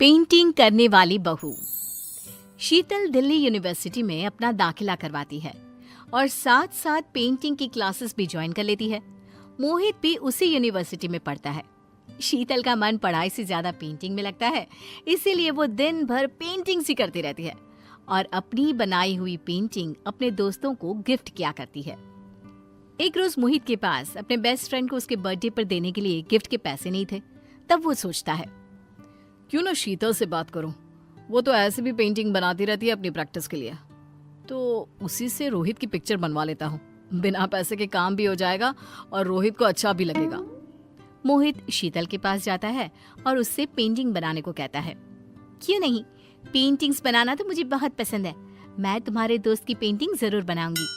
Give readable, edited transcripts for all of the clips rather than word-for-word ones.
Painting करने वाली बहू। शीतल दिल्ली यूनिवर्सिटी में अपना दाखिला करवाती है और साथ साथ पेंटिंग की क्लासेस भी ज्वाइन कर लेती है। मोहित भी उसी यूनिवर्सिटी में पढ़ता है। शीतल का मन पढ़ाई से ज्यादा पेंटिंग में लगता है, इसीलिए वो दिन भर पेंटिंग ही करती रहती है और अपनी बनाई हुई पेंटिंग अपने दोस्तों को गिफ्ट किया करती है। एक रोज मोहित के पास अपने बेस्ट फ्रेंड को उसके बर्थडे पर देने के लिए गिफ्ट के पैसे नहीं थे। तब वो सोचता है, क्यों ना शीतल से बात करूं, वो तो ऐसे भी पेंटिंग बनाती रहती है अपनी प्रैक्टिस के लिए, तो उसी से रोहित की पिक्चर बनवा लेता हूँ। बिना पैसे के काम भी हो जाएगा और रोहित को अच्छा भी लगेगा। मोहित शीतल के पास जाता है और उससे पेंटिंग बनाने को कहता है। क्यों नहीं, पेंटिंग्स बनाना तो मुझे बहुत पसंद है, मैं तुम्हारे दोस्त की पेंटिंग जरूर बनाऊंगी।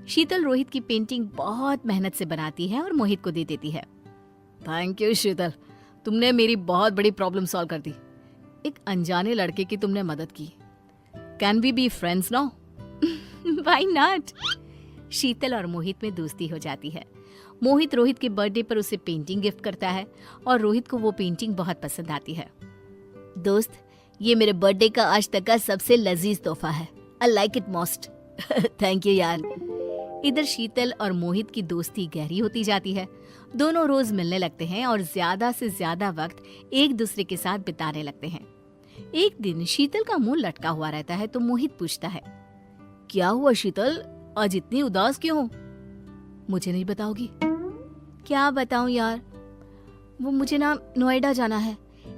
शीतल रोहित की पेंटिंग बहुत मेहनत से बनाती है और मोहित को दे देती है। थैंक यू शीतल, तुमने मेरी बहुत बड़ी प्रॉब्लम सॉल्व कर दी। एक अनजाने लड़के की तुमने मदद की। Can we be friends now? Why not? Sheetal और मोहित में दोस्ती हो जाती है। मोहित रोहित के बर्थडे पर उसे पेंटिंग गिफ्ट करता है और रोहित को वो पेंटिंग बहुत पसंद आती है। दोस्त, ये मेरे बर्थडे का आज तक का सबसे लजीज तोहफा है। I like it most. Thank you यार। इधर शीतल और मोहित की दोस्ती गहरी होती जाती है। दोनों रोज मिलने लगते हैं और ज्यादा से ज्यादा वक्त एक दूसरे के साथ बिताने लगते हैं। एक दिन शीतल का मुंह लटका हुआ रहता है तो मोहित पूछता है, क्या हुआ शीतल, आज इतनी उदास क्यों हो? मुझे नहीं बताओगी? क्या बताऊं यार, वो मुझे ना नोएडा जाना है।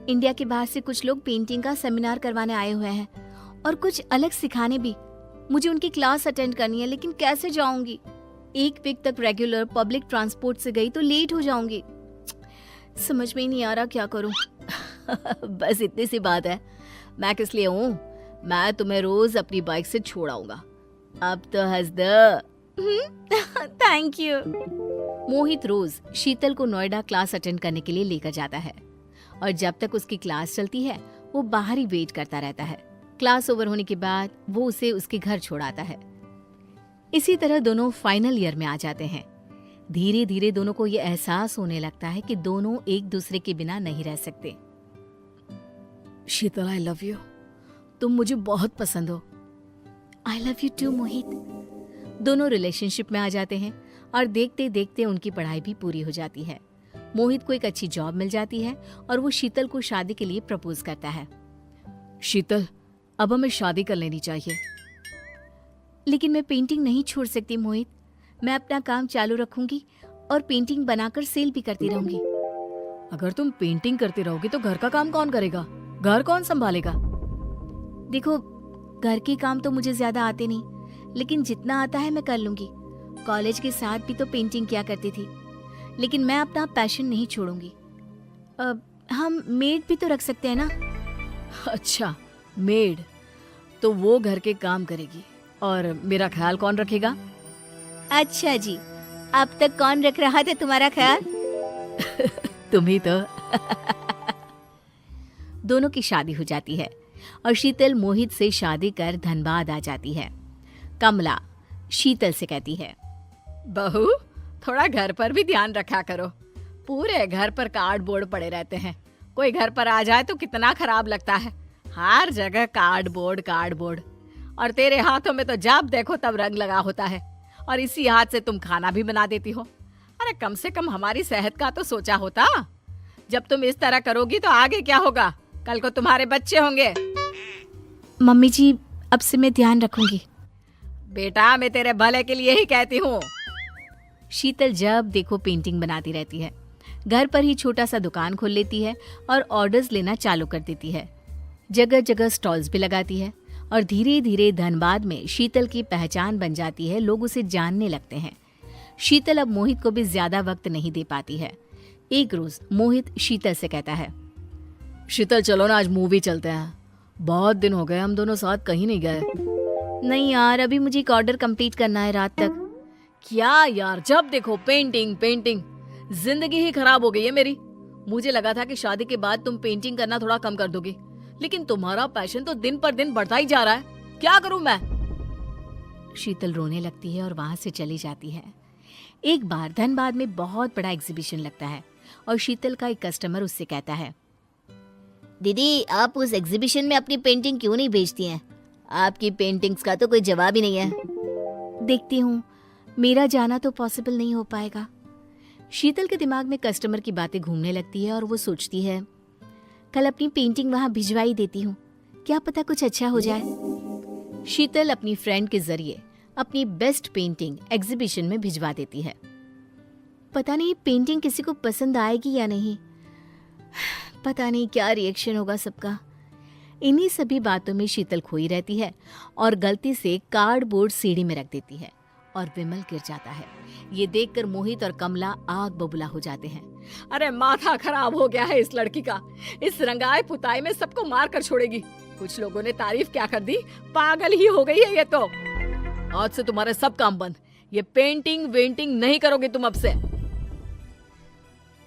इंडिया के बाहर से कुछ लोग पेंटिंग का सेमिनार करवाने आए हुए हैं और कुछ अलग सिखाने भी। मुझे उनकी क्लास अटेंड करनी है, लेकिन कैसे जाऊंगी? एक वीक तक रेगुलर पब्लिक ट्रांसपोर्ट से गई तो लेट हो जाऊंगी। समझ में ही नहीं आ रहा क्या करूं। बस इतनी सी बात है, मैं किस लिए हूं? मैं तुम्हें रोज अपनी बाइक से छोड़ आऊंगा। अब तो हंस दो। Thank you. मोहित रोज शीतल को नोएडा क्लास अटेंड करने के लिए लेकर जाता है और जब तक उसकी क्लास चलती है वो बाहर ही वेट करता रहता है। क्लास ओवर होने के बाद वो उसे उसके घर छोड़ाता है। इसी तरह दोनों फाइनल ईयर में आ जाते हैं। धीरे धीरे दोनों को ये एहसास होने लगता है कि दोनों एक दूसरे के बिना नहीं रह सकते। शीतल, आई लव यू। तुम मुझे बहुत पसंद हो। आई लव यू टू मोहित। दोनों रिलेशनशिप में आ जाते हैं और देखते देखते उनकी पढ़ाई भी पूरी हो जाती है। मोहित को एक अच्छी जॉब मिल जाती है और वो शीतल को शादी के लिए प्रपोज करता है। शीतल, अब हमें शादी कर लेनी चाहिए। लेकिन मैं पेंटिंग नहीं छोड़ सकती मोहित। मैं अपना काम चालू रखूंगी और पेंटिंग बनाकर सेल भी करती रहूंगी। अगर तुम पेंटिंग करती रहोगी तो घर का काम कौन करेगा? घर कौन संभालेगा? देखो, घर के काम तो मुझे ज्यादा आते नहीं, लेकिन जितना आता है मैं कर लूंगी। कॉलेज के साथ भी तो पेंटिंग किया करती थी, लेकिन मैं अपना पैशन नहीं छोड़ूंगी। हम मेड भी तो रख सकते हैं ना? अच्छा, मेड तो वो घर के काम करेगी और मेरा ख्याल कौन रखेगा? अच्छा जी, अब तक कौन रख रहा था तुम्हारा ख्याल? तुम ही तो। दोनों की शादी हो जाती है और शीतल मोहित से शादी कर धनबाद आ जाती है। कमला शीतल से कहती है, बहू, थोड़ा घर पर भी ध्यान रखा करो। पूरे घर पर कार्डबोर्ड पड़े रहते हैं। कोई घर पर आ जाए तो कितना खराब लगता है। हर जगह कार्डबोर्ड कार्डबोर्ड, और तेरे हाथों में तो जब देखो तब रंग लगा होता है और इसी हाथ से तुम खाना भी बना देती हो। अरे कम से कम हमारी सेहत का तो सोचा होता। जब तुम इस तरह करोगी तो आगे क्या होगा? कल को तुम्हारे बच्चे होंगे। मम्मी जी, अब से मैं ध्यान रखूंगी। बेटा, मैं तेरे भले के लिए ही कहती हूँ। शीतल जब देखो पेंटिंग बनाती रहती है। घर पर ही छोटा सा दुकान खोल लेती है और ऑर्डर्स लेना चालू कर देती है। जगह जगह स्टॉल्स भी लगाती है और धीरे धीरे धनबाद में शीतल की पहचान बन जाती है। लोग उसे जानने लगते हैं। शीतल अब मोहित को भी ज्यादा वक्त नहीं दे पाती है। एक रोज मोहित शीतल से कहता है, शीतल चलो ना, आज मूवी चलते हैं। बहुत दिन हो गए हम दोनों साथ कहीं नहीं गए। नहीं यार, अभी मुझे एक ऑर्डर कंप्लीट करना है रात तक। क्या यार, जब देखो पेंटिंग पेंटिंग, जिंदगी ही खराब हो गई है मेरी। मुझे लगा था कि शादी के बाद तुम पेंटिंग करना थोड़ा कम कर दोगी, लेकिन तुम्हारा पैशन तो दिन पर दिन बढ़ता ही जा रहा है। क्या करूं मैं? शीतल रोने लगती है और वहां से चली जाती है। एक बार धनबाद में बहुत बड़ा एग्जीबिशन लगता है और शीतल का एक कस्टमर उससे कहता है, दीदी, आप उस एग्जीबिशन में अपनी पेंटिंग क्यों नहीं बेचती हैं? आपकी पेंटिंग्स का तो कोई जवाब ही नहीं है। देखती हूँ, मेरा जाना तो पॉसिबल नहीं हो पाएगा। शीतल के दिमाग में कस्टमर की बातें घूमने लगती है और वो सोचती है, कल अपनी पेंटिंग वहां भिजवाई देती हूँ, क्या पता कुछ अच्छा हो जाए। शीतल अपनी फ्रेंड के जरिए अपनी बेस्ट पेंटिंग एग्जीबिशन में भिजवा देती है। पता नहीं पेंटिंग किसी को पसंद आएगी या नहीं, पता नहीं क्या रिएक्शन होगा सबका। इन्हीं सभी बातों में शीतल खोई रहती है और गलती से कार्डबोर्ड सीढ़ी में रख देती है और विमल गिर जाता है। ये देखकर मोहित और कमला आग बबूला हो जाते हैं। अरे माथा खराब हो गया है इस लड़की का, इस रंगाई पुताई में सबको मार कर छोड़ेगी। कुछ लोगों ने तारीफ क्या कर दी, पागल ही हो गई है ये तो। आज से तुम्हारे सब काम बंद, ये पेंटिंग वेंटिंग नहीं करोगे तुम अब से।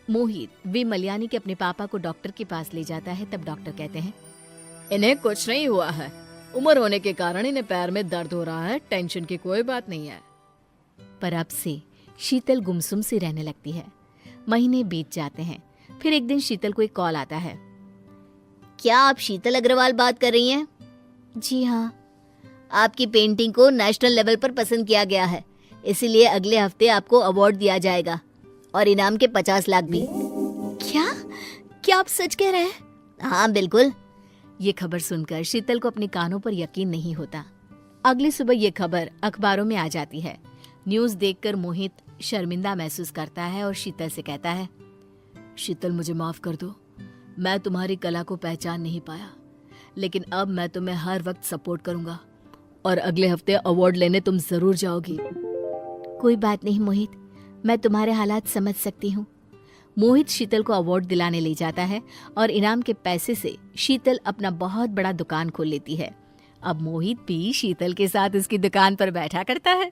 मोहित विमल यानी कि अपने पापा को डॉक्टर के पास ले जाता है। तब डॉक्टर कहते हैं, इन्हें कुछ नहीं हुआ है, उम्र होने के कारण इन्हें पैर में दर्द हो रहा है, टेंशन की कोई बात नहीं है। पर अब से शीतल गुमसुम सी रहने लगती है। महीने बीत जाते हैं। फिर एक दिन शीतल को एक कॉल आता है। क्या आप शीतल अग्रवाल बात कर रही हैं? जी हाँ। आपकी पेंटिंग को नेशनल लेवल पर पसंद किया गया है, इसीलिए अगले हफ्ते आपको अवार्ड दिया जाएगा और इनाम के 50 लाख भी। क्या आप सच कह रहे हैं? हाँ बिल्कुल। ये खबर सुनकर शीतल को अपने कानों पर यकीन नहीं होता। अगली सुबह ये खबर अखबारों में आ जाती है। न्यूज़ देखकर मोहित शर्मिंदा महसूस करता है और शीतल से कहता है, शीतल मुझे माफ कर दो, मैं तुम्हारी कला को पहचान नहीं पाया, लेकिन अब मैं तुम्हें हर वक्त सपोर्ट करूंगा और अगले हफ्ते अवार्ड लेने तुम जरूर जाओगी। कोई बात नहीं मोहित, मैं तुम्हारे हालात समझ सकती हूँ। मोहित शीतल को अवार्ड दिलाने ले जाता है और इनाम के पैसे से शीतल अपना बहुत बड़ा दुकान खोल लेती है। अब मोहित भी शीतल के साथ उसकी दुकान पर बैठा करता है।